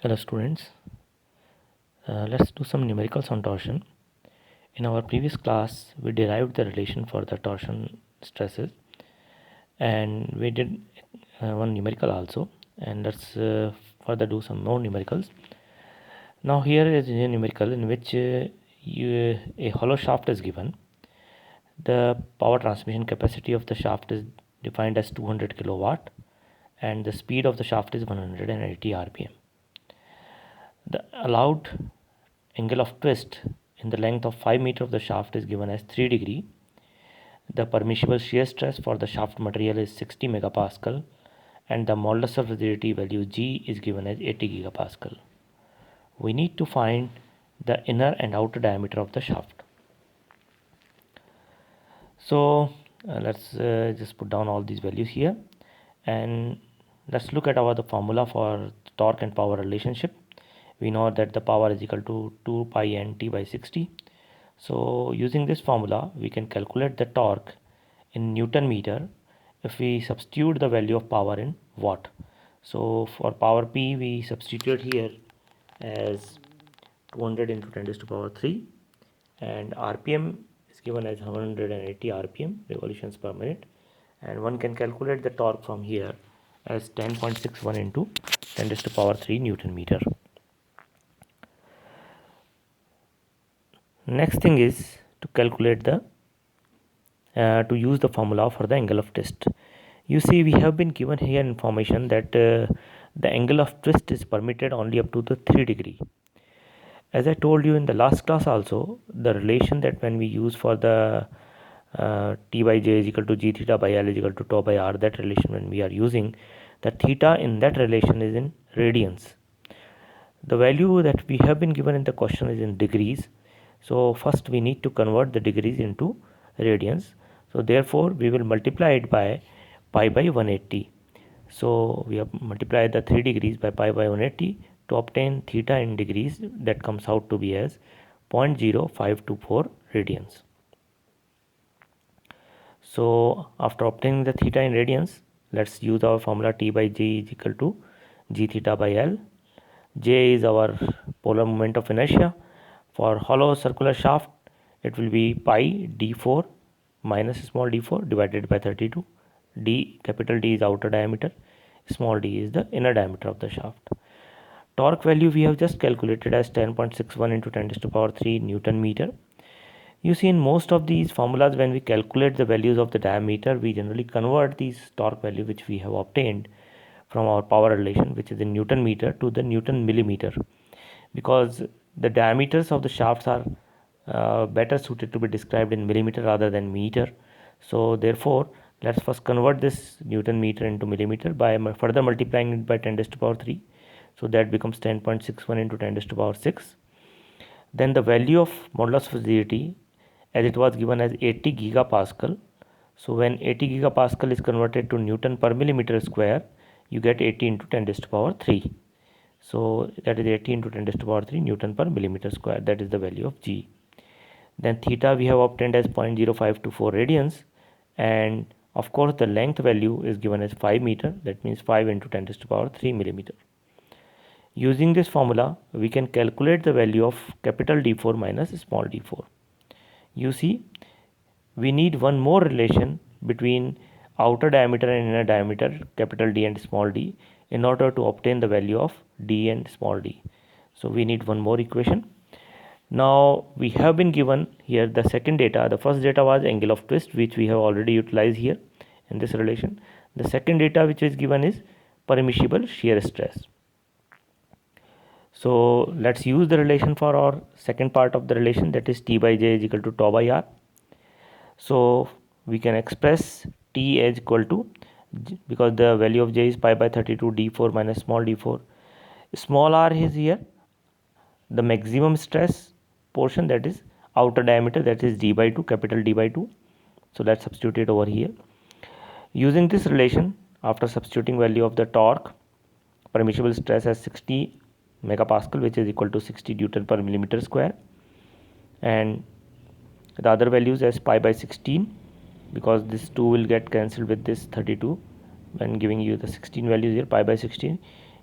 Hello students, let's do some numericals on torsion. In our previous class we derived the relation for the torsion stresses and we did one numerical also, and let's further do some more numericals. Now here is a numerical in which a hollow shaft is given. The power transmission capacity of the shaft is defined as 200 kilowatt and the speed of the shaft is 180 rpm. The allowed angle of twist in the length of 5 meter of the shaft is given as 3 degree. The permissible shear stress for the shaft material is 60 megapascal and the modulus of rigidity value G is given as 80 gigapascal. We need to find the inner and outer diameter of the shaft. So let's just put down all these values here and let's look at the formula for torque and power relationship. We know that the power is equal to 2 pi nt by 60. So using this formula we can calculate the torque in Newton meter if we substitute the value of power in watt. So for power P we substitute here as 200 into 10 to the power 3 and RPM is given as 180 RPM revolutions per minute, and one can calculate the torque from here as 10.61 into 10 to the power 3 Newton meter. Next thing is to calculate to use the formula for the angle of twist. You see we have been given here information that the angle of twist is permitted only up to the 3 degree. As I told you in the last class also, the relation that when we use for the T by J is equal to G theta by L is equal to tau by R, that relation when we are using, the theta in that relation is in radians. The value that we have been given in the question is in degrees. So first we need to convert the degrees into radians. So therefore we will multiply it by pi by 180. So we have multiplied the 3 degrees by pi by 180 to obtain theta in degrees, that comes out to be as 0.0524 radians. So after obtaining the theta in radians, let's use our formula T by J is equal to G theta by L. J is our polar moment of inertia. For hollow circular shaft it will be pi d4 minus small d4 divided by 32. D, capital D is outer diameter, small d is the inner diameter of the shaft. Torque value we have just calculated as 10.61 into 10 to the power 3 Newton meter. You see in most of these formulas when we calculate the values of the diameter, we generally convert these torque value which we have obtained from our power relation, which is in Newton meter, to the Newton millimeter, because the diameters of the shafts are better suited to be described in millimeter rather than meter. So therefore let's first convert this Newton meter into millimeter by further multiplying it by 10 to the power 3. So that becomes 10.61 into 10 to the power 6. Then the value of modulus of rigidity, as it was given as 80 gigapascal. So when 80 gigapascal is converted to Newton per millimeter square, you get 80 into 10 to the power 3. So that is 80 into 10 to the power 3 Newton per millimeter square. That is the value of G. Then theta we have obtained as 0.0524 radians, and of course the length value is given as 5 meter. That means 5 into 10 to the power 3 millimeter. Using this formula we can calculate the value of capital D4 minus small d4. You see we need one more relation between outer diameter and inner diameter, capital D and small d, in order to obtain the value of d and small d. So we need one more equation. Now we have been given here the second data. The first data was angle of twist, which we have already utilized here in this relation. The second data which is given is permissible shear stress. So let's use the relation for our second part of the relation, that is T by J is equal to tau by R. So we can express T as equal to, because the value of J is pi by 32 d4 minus small d4. Small r is here the maximum stress portion, that is outer diameter, that is d by 2, capital D by 2. So let's substitute it over here. Using this relation, after substituting value of the torque, permissible stress as 60 megapascal, which is equal to 60 Newton per millimeter square, and the other values as pi by 16, because this 2 will get cancelled with this 32 when giving you the 16 values here, pi by 16.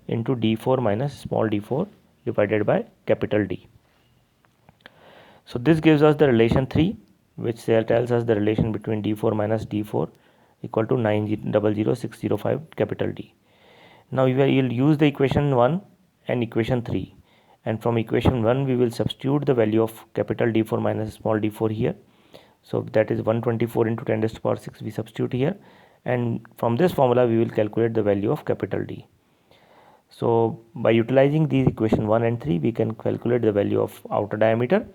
into d4 minus small d4 divided by capital D. So this gives us the relation 3, which tells us the relation between d4 minus d4 equal to 900,605 capital D. Now you will use the equation 1 and equation 3, and from equation 1 we will substitute the value of capital D4 minus small d4 here. So that is 124 into 10 to the power 6 we substitute here, and from this formula we will calculate the value of capital D. So by utilizing these equation 1 and 3 we can calculate the value of outer diameter,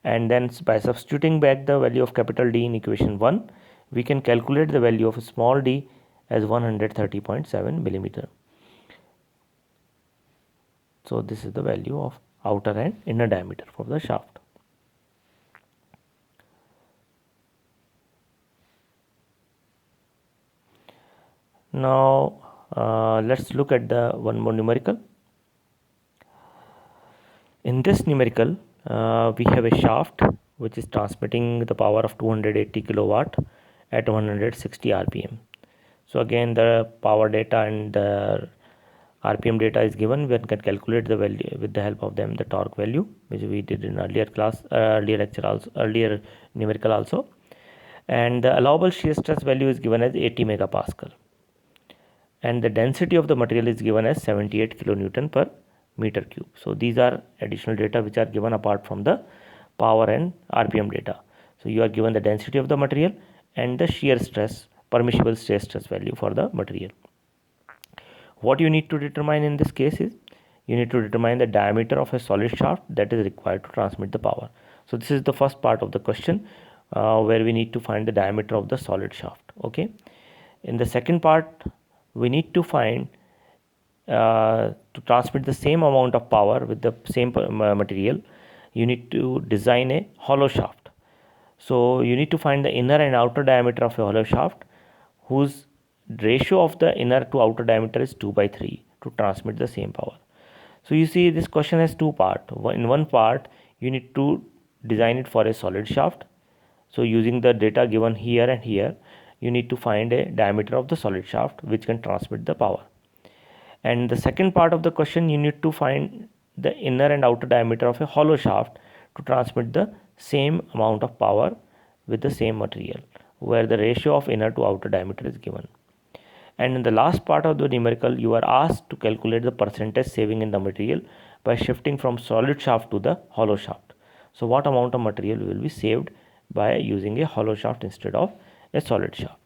and then by substituting back the value of capital D in equation 1 we can calculate the value of small d as 130.7 millimeter. So this is the value of outer and inner diameter for the shaft. Now let's look at the one more numerical. In this numerical we have a shaft which is transmitting the power of 280 kilowatt at 160 rpm. So again the power data and the rpm data is given. We can calculate the value with the help of them, the torque value, which we did in earlier class, earlier lecture also, earlier numerical also. And the allowable shear stress value is given as 80 megapascal, and the density of the material is given as 78 kilonewton per meter cube. So these are additional data which are given apart from the power and rpm data. So you are given the density of the material and the shear stress, permissible shear stress value for the material. What you need to determine in this case is you need to determine the diameter of a solid shaft that is required to transmit the power. So this is the first part of the question where we need to find the diameter of the solid shaft. Okay. In the second part we need to find to transmit the same amount of power with the same material, you need to design a hollow shaft. So you need to find the inner and outer diameter of a hollow shaft whose ratio of the inner to outer diameter is 2/3 to transmit the same power. So you see this question has two parts. In one part you need to design it for a solid shaft. So using the data given here and here, you need to find a diameter of the solid shaft which can transmit the power. And the second part of the question, you need to find the inner and outer diameter of a hollow shaft to transmit the same amount of power with the same material, where the ratio of inner to outer diameter is given. And in the last part of the numerical, you are asked to calculate the percentage saving in the material by shifting from solid shaft to the hollow shaft. So what amount of material will be saved by using a hollow shaft instead of a solid shaft?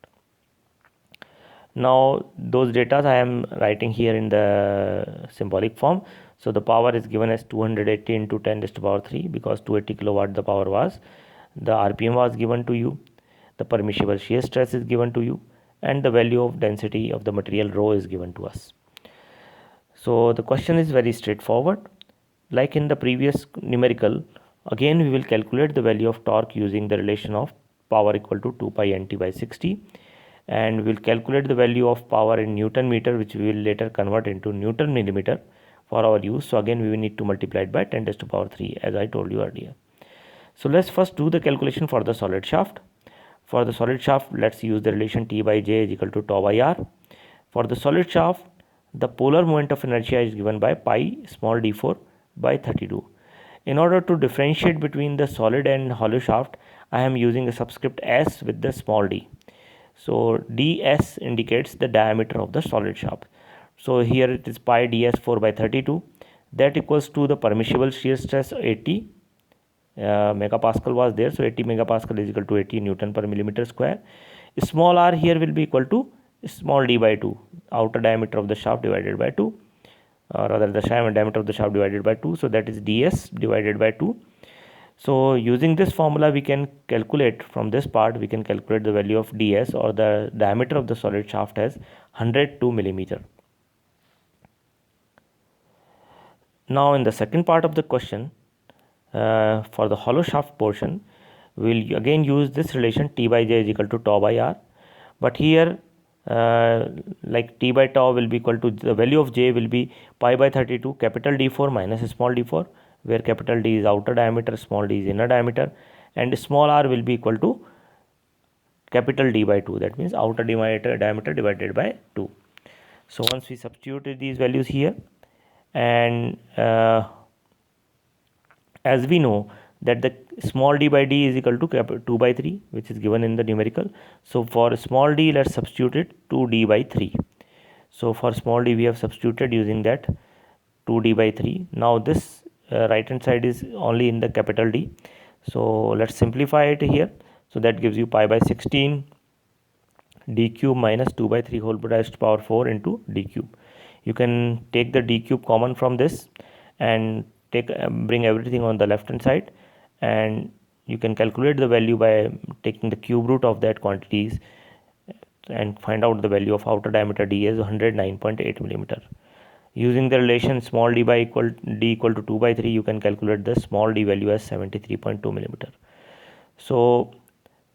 Now those data I am writing here in the symbolic form. So the power is given as 280 into 10 to the power 3 because 280 kilowatt the power was. The RPM was given to you. The permissible shear stress is given to you, and the value of density of the material rho is given to us. So the question is very straightforward. Like in the previous numerical, again we will calculate the value of torque using the relation of power equal to 2 pi nt by 60. And we will calculate the value of power in Newton meter, which we will later convert into Newton millimeter for our use. So again we will need to multiply it by 10 to the power 3 as I told you earlier. So let's first do the calculation for the solid shaft. For the solid shaft, let's use the relation T by J is equal to tau by R. For the solid shaft, the polar moment of inertia is given by pi small d4 by 32. In order to differentiate between the solid and hollow shaft, I am using a subscript S with the small d. So ds indicates the diameter of the solid shaft. So here it is pi ds4 by 32. That equals to the permissible shear stress 80 megapascal was there. So 80 megapascal is equal to 80 Newton per millimeter square. Small r here will be equal to small d by 2, outer diameter of the shaft divided by 2, or rather the diameter of the shaft divided by 2. So that is ds divided by 2. So using this formula we can calculate from this part, we can calculate the value of ds or the diameter of the solid shaft as 102 millimeter. Now in the second part of the question, for the hollow shaft portion, we will again use this relation T by J is equal to tau by R. But here like T by tau will be equal to the value of J will be pi by 32 capital D4 minus small d4, where capital D is outer diameter, small d is inner diameter, and small r will be equal to capital D by 2. That means outer diameter divided by 2. So once we substitute these values here, and as we know that the small d by d is equal to 2 by 3, which is given in the numerical. So for small d, let's substitute it 2d by 3. So for small d we have substituted using that 2d by 3. Now this right hand side is only in the capital D, so let's simplify it here. So that gives you pi by 16 d cube minus 2 by 3 whole raised to power 4 into d cube. You can take the d cube common from this and bring everything on the left hand side, and you can calculate the value by taking the cube root of that quantities and find out the value of outer diameter d is 109.8 millimeter. Using the relation small d by d equal to 2 by 3, you can calculate the small d value as 73.2 millimeter. So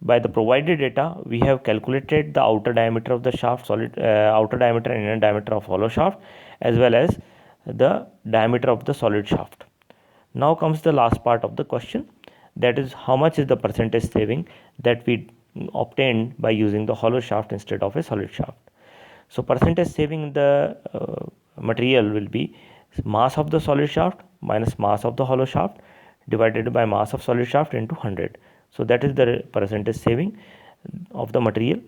by the provided data, we have calculated the outer diameter of the shaft, outer diameter and inner diameter of hollow shaft, as well as the diameter of the solid shaft. Now comes the last part of the question, that is how much is the percentage saving that we obtained by using the hollow shaft instead of a solid shaft. So percentage saving in the material will be mass of the solid shaft minus mass of the hollow shaft divided by mass of solid shaft into 100. So that is the percentage saving of the material.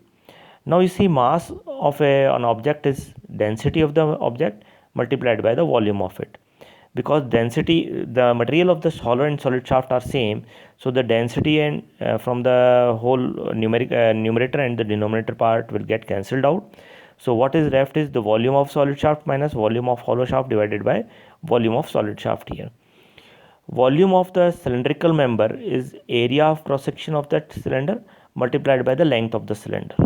Now you see, mass of an object is density of the object multiplied by the volume of it. Because density, the material of the hollow and solid shaft are same, so the density and from the whole numerator and the denominator part will get cancelled out. So what is left is the volume of solid shaft minus volume of hollow shaft divided by volume of solid shaft here. Volume of the cylindrical member is area of cross section of that cylinder multiplied by the length of the cylinder.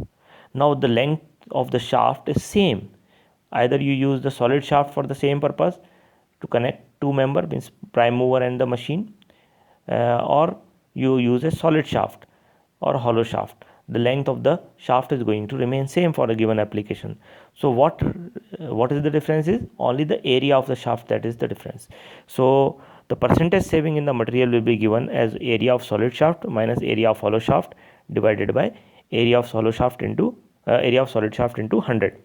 Now the length of the shaft is same. Either you use the solid shaft for the same purpose to connect two member, means prime mover and the machine, or you use a solid shaft or hollow shaft. The length of the shaft is going to remain same for a given application. So what is the difference is only the area of the shaft, that is the difference. So the percentage saving in the material will be given as area of solid shaft minus area of hollow shaft divided by area of solid shaft into 100.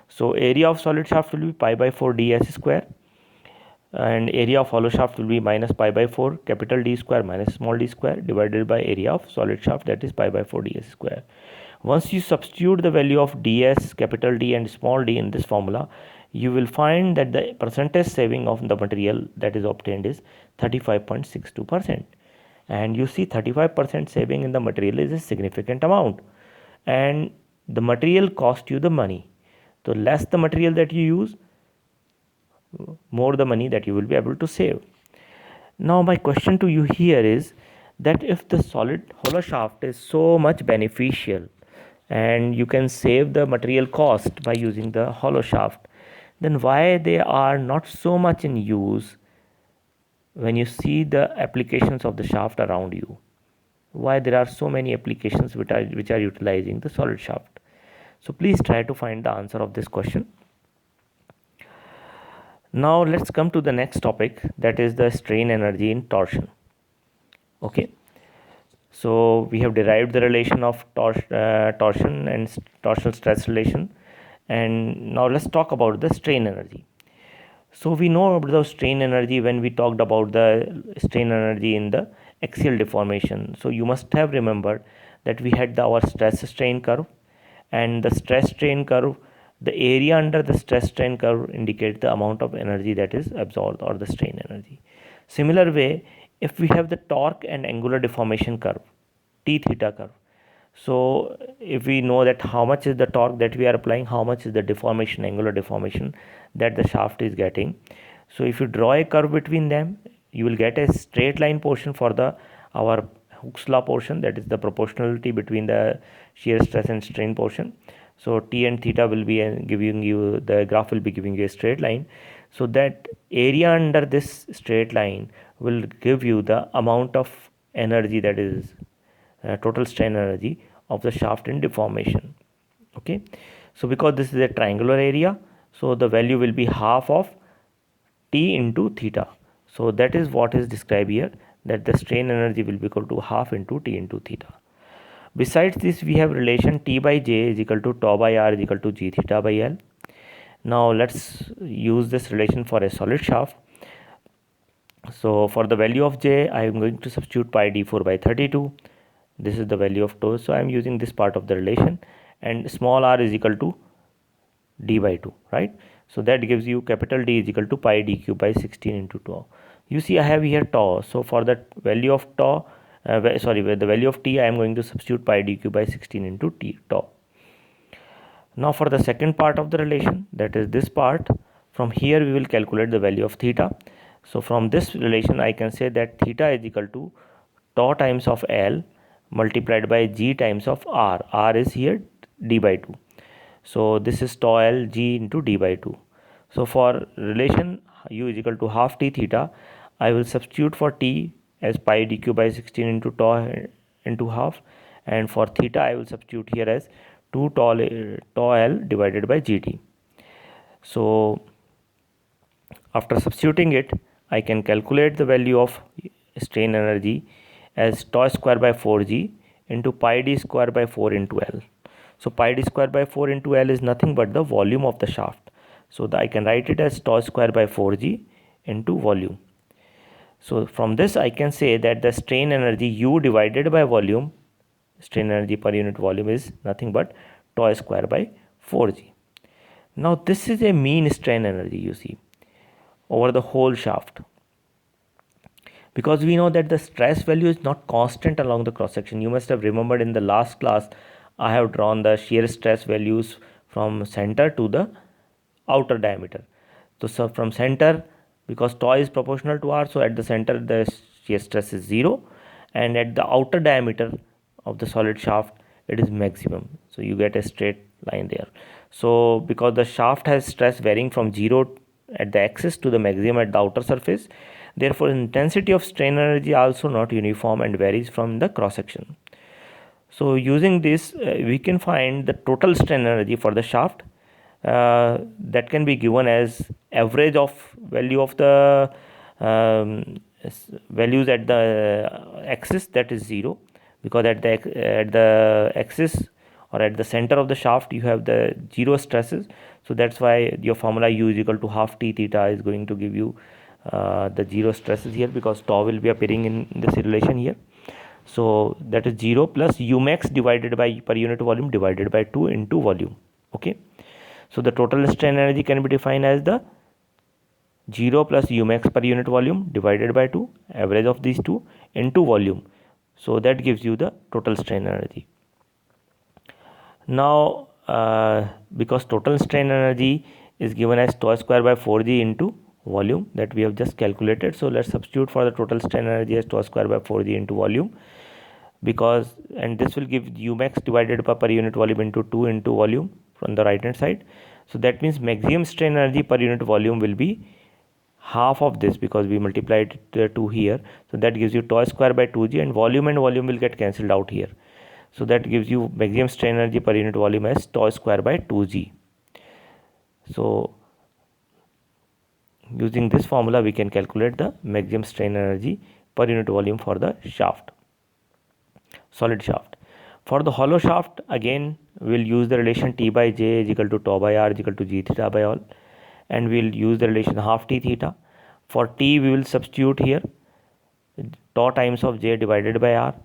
So area of solid shaft will be pi by 4 ds square, and area of hollow shaft will be minus pi by 4 capital D square minus small d square divided by area of solid shaft, that is pi by 4 ds square. Once you substitute the value of ds, capital D and small d in this formula, you will find that the percentage saving of the material that is obtained is 35.62%. And you see, 35% saving in the material is a significant amount, and the material cost you the money. So less the material that you use, more the money that you will be able to save. Now my question to you here is that if the solid hollow shaft is so much beneficial and you can save the material cost by using the hollow shaft, then why they are not so much in use when you see the applications of the shaft around you? Why there are so many applications which are utilizing the solid shaft? So please try to find the answer of this question. Now let's come to the next topic, that is the strain energy in torsion. Okay, so we have derived the relation of torsion and torsional stress relation, and now let's talk about the strain energy. So we know about the strain energy when we talked about the strain energy in the axial deformation. So you must have remembered that we had our stress strain curve, and the stress strain curve, the area under the stress strain curve indicates the amount of energy that is absorbed, or the strain energy. Similar way, if we have the torque and angular deformation curve, T theta curve, so if we know that how much is the torque that we are applying, how much is the deformation, angular deformation that the shaft is getting. So if you draw a curve between them, you will get a straight line portion for our Hooke's law portion, that is the proportionality between the shear stress and strain portion. So T and theta will be giving you, the graph will be giving you a straight line. So that area under this straight line will give you the amount of energy, that is total strain energy of the shaft in deformation. Okay, so because this is a triangular area, so the value will be half of T into theta. So that is what is described here, that the strain energy will be equal to half into T into theta. Besides this, we have relation T by J is equal to tau by R is equal to G theta by L. Now let's use this relation for a solid shaft. So for the value of J, I am going to substitute pi d4 by 32. This is the value of tau, so I am using this part of the relation, and small r is equal to d by 2, right? So that gives you capital D is equal to pi d cube by 16 into tau. You see I have here tau, so for the value of tau, the value of t, I am going to substitute pi d cube by 16 into tau. Now for the second part of the relation, that is this part, from here we will calculate the value of theta. So from this relation I can say that theta is equal to tau times of L multiplied by G times of R. R is here d by 2. So this is tau L G into d by 2. So for relation u is equal to half t theta, I will substitute for t as pi d cube by 16 into tau into half, and for theta I will substitute here as 2 tau L divided by gt. So after substituting it, I can calculate the value of strain energy as tau square by 4g into pi d square by 4 into L. So pi d square by 4 into L is nothing but the volume of the shaft. So I can write it as tau square by 4g into volume. So from this I can say that the strain energy U divided by volume, strain energy per unit volume, is nothing but tau square by 4g. Now this is a mean strain energy, you see, over the whole shaft, because we know that the stress value is not constant along the cross section. You must have remembered in the last class I have drawn the shear stress values from center to the outer diameter. So from center, because tau is proportional to r, so at the center the shear stress is 0, and at the outer diameter of the solid shaft it is maximum. So you get a straight line there. So because the shaft has stress varying from 0 at the axis to the maximum at the outer surface, therefore intensity of strain energy also not uniform and varies from the cross section. So using this we can find the total strain energy for the shaft, that can be given as average of value of the values at the axis, that is 0, because at the axis or at the center of the shaft you have the 0 stresses. So that's why your formula U is equal to half t theta is going to give you the 0 stresses here, because tau will be appearing in this relation here. So that is 0 plus U max divided by per unit volume divided by 2 into volume. Okay. So the total strain energy can be defined as the 0 plus U max per unit volume divided by 2, average of these two, into volume. So that gives you the total strain energy. Now because total strain energy is given as tau square by 4g into volume that we have just calculated, so let's substitute for the total strain energy as tau square by 4g into volume, because, and this will give U max divided by per unit volume into 2 into volume from the right hand side. So that means maximum strain energy per unit volume will be half of this, because we multiplied it 2 here. So that gives you tau square by 2g, and volume will get cancelled out here. So that gives you maximum strain energy per unit volume as tau square by 2g. So using this formula we can calculate the maximum strain energy per unit volume for the shaft, solid shaft. For the hollow shaft, again we'll use the relation T by J is equal to tau by R is equal to G theta by all, and we'll use the relation half T theta. For T we will substitute here tau times of J divided by R.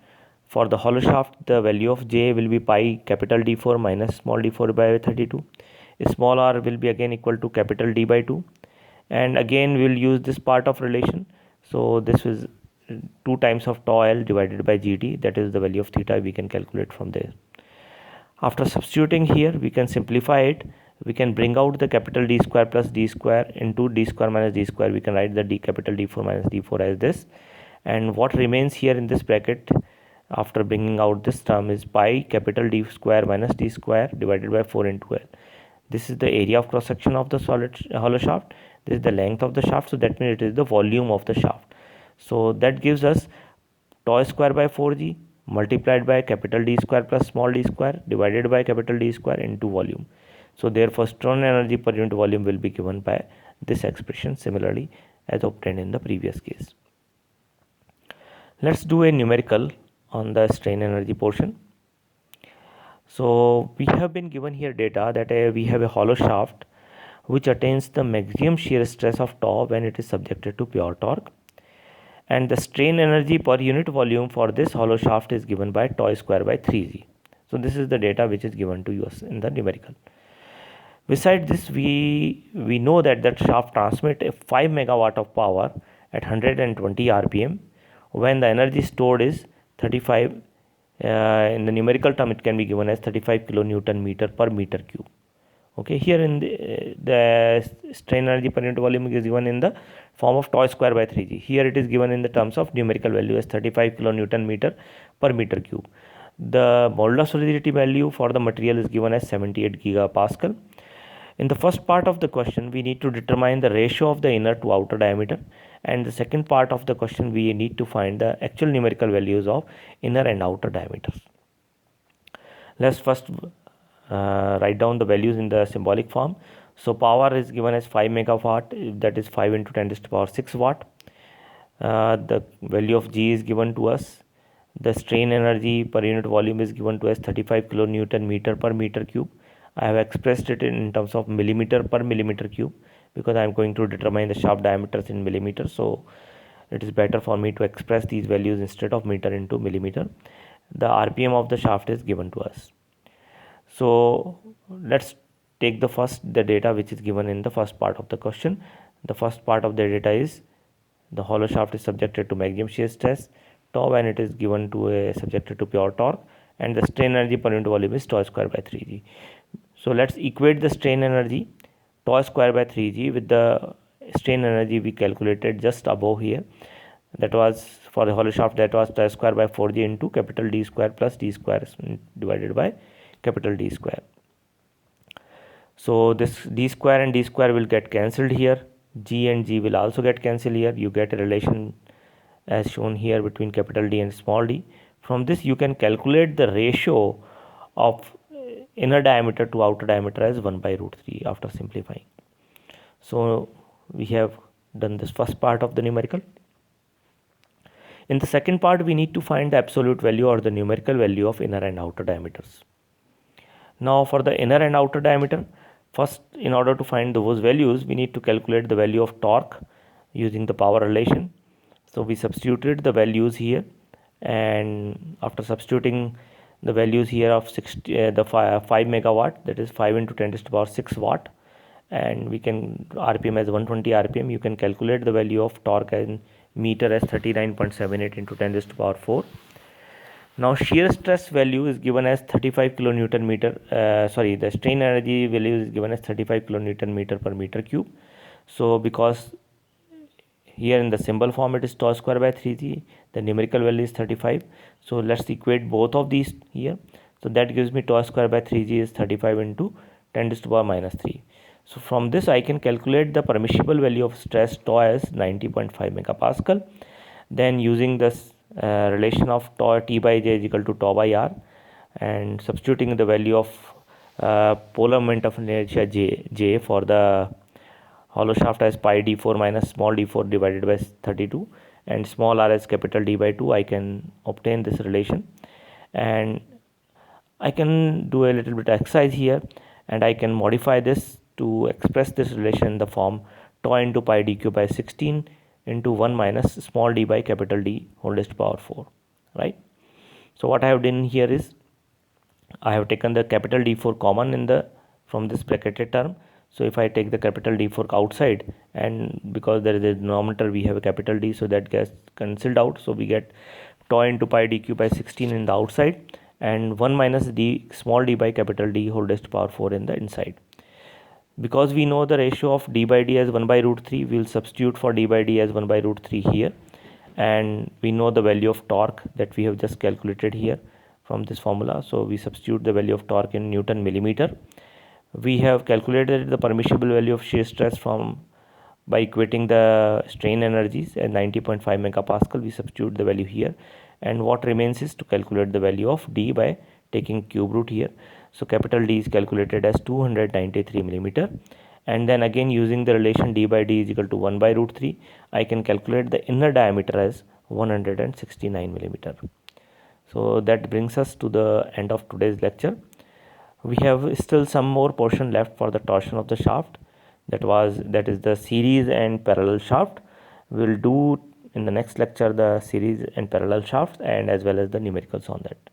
For the hollow shaft, the value of J will be pi capital D4 minus small d4 by 32. Small r will be again equal to capital D by 2, and again we will use this part of relation. So this is 2 times of tau L divided by gt, that is the value of theta we can calculate from there. After substituting here, we can simplify it. We can bring out the capital D square plus D square into D square minus D square. We can write the D capital D4 minus D4 as this, and what remains here in this bracket after bringing out this term is pi capital D square minus D square divided by 4 into L. This is the area of cross section of the solid hollow shaft. This is the length of the shaft, so that means it is the volume of the shaft. So that gives us tau square by 4g multiplied by capital D square plus small d square divided by capital D square into volume. So therefore strain energy per unit volume will be given by this expression, similarly as obtained in the previous case. Let's do a numerical on the strain energy portion. So we have been given here data that we have a hollow shaft which attains the maximum shear stress of tau when it is subjected to pure torque. And the strain energy per unit volume for this hollow shaft is given by tau square by 3g. So this is the data which is given to us in the numerical. Besides this, we know that shaft transmits a 5 megawatt of power at 120 rpm when the energy stored is 35. In the numerical term, it can be given as 35 kilonewton meter per meter cube. Okay, here in the strain energy per unit volume is given in the form of tau square by 3g. Here it is given in the terms of numerical value as 35 kilonewton meter per meter cube. The modulus rigidity value for the material is given as 78 gigapascal. In the first part of the question, we need to determine the ratio of the inner to outer diameter, and the second part of the question, we need to find the actual numerical values of inner and outer diameters. Let's first write down the values in the symbolic form. So power is given as 5 megawatt, that is 5 into 10 to the power 6 watt. The value of G is given to us. The strain energy per unit volume is given to us 35 kilonewton meter per meter cube. I have expressed it in terms of millimeter per millimeter cube because I am going to determine the shaft diameters in millimeter. So it is better for me to express these values instead of meter into millimeter. The RPM of the shaft is given to us. So let's take the data which is given in the first part of the question. The first part of the data is the hollow shaft is subjected to maximum shear stress tau when it is given to subjected to pure torque, and the strain energy per unit volume is tau square by 3g. So let's equate the strain energy tau square by 3g with the strain energy we calculated just above here. That was for the hollow shaft, that was tau square by 4g into capital D square plus D square divided by capital D square. So this D square and D square will get cancelled here. G and G will also get cancelled here. You get a relation as shown here between capital D and small d. From this you can calculate the ratio of inner diameter to outer diameter as 1 by root 3 after simplifying. So we have done this first part of the numerical. In the second part, we need to find the absolute value or the numerical value of inner and outer diameters. Now for the inner and outer diameter, first in order to find those values, we need to calculate the value of torque using the power relation. So we substituted the values here, and after substituting the values here of 5 megawatt, that is 5 into 10 to the power 6 watt, and we can RPM as 120 RPM. You can calculate the value of torque in meter as 39.78 into 10 to the power 4. Now shear stress value is given as 35 kilonewton meter. The strain energy value is given as 35 kilonewton meter per meter cube. So because here in the symbol form it is tau square by 3g, the numerical value is 35. So let's equate both of these here. So that gives me tau square by 3g is 35 into 10 to the power minus 3. So from this I can calculate the permissible value of stress tau as 90.5 megapascal. Then using this relation of tau T by J is equal to tau by R, and substituting the value of polar moment of inertia J for the hollow shaft as pi d4 minus small d4 divided by 32 and small r as capital D by 2, I can obtain this relation, and I can do a little bit of exercise here, and I can modify this to express this relation in the form tau into pi dq by 16 into 1 minus small d by capital D whole raised to power 4, right? So what I have done here is I have taken the capital D4 common from this bracketed term. So if I take the capital D4 outside, and because there is a denominator we have a capital D, so that gets cancelled out. So we get tau into pi dq by 16 in the outside and 1 minus d small d by capital D whole raised to power 4 in the inside. Because we know the ratio of d by d as 1 by root 3, we will substitute for d by d as 1 by root 3 here, and we know the value of torque that we have just calculated here from this formula. So we substitute the value of torque in Newton millimeter. We have calculated the permissible value of shear stress by equating the strain energies at 90.5 megapascal. We substitute the value here, and what remains is to calculate the value of d by taking cube root here. So capital D is calculated as 293 millimeter, and then again using the relation d by d is equal to 1 by root 3, I can calculate the inner diameter as 169 millimeter. So that brings us to the end of today's lecture. We have still some more portion left for the torsion of the shaft. that is the series and parallel shaft. We'll do in the next lecture the series and parallel shafts and as well as the numericals on that.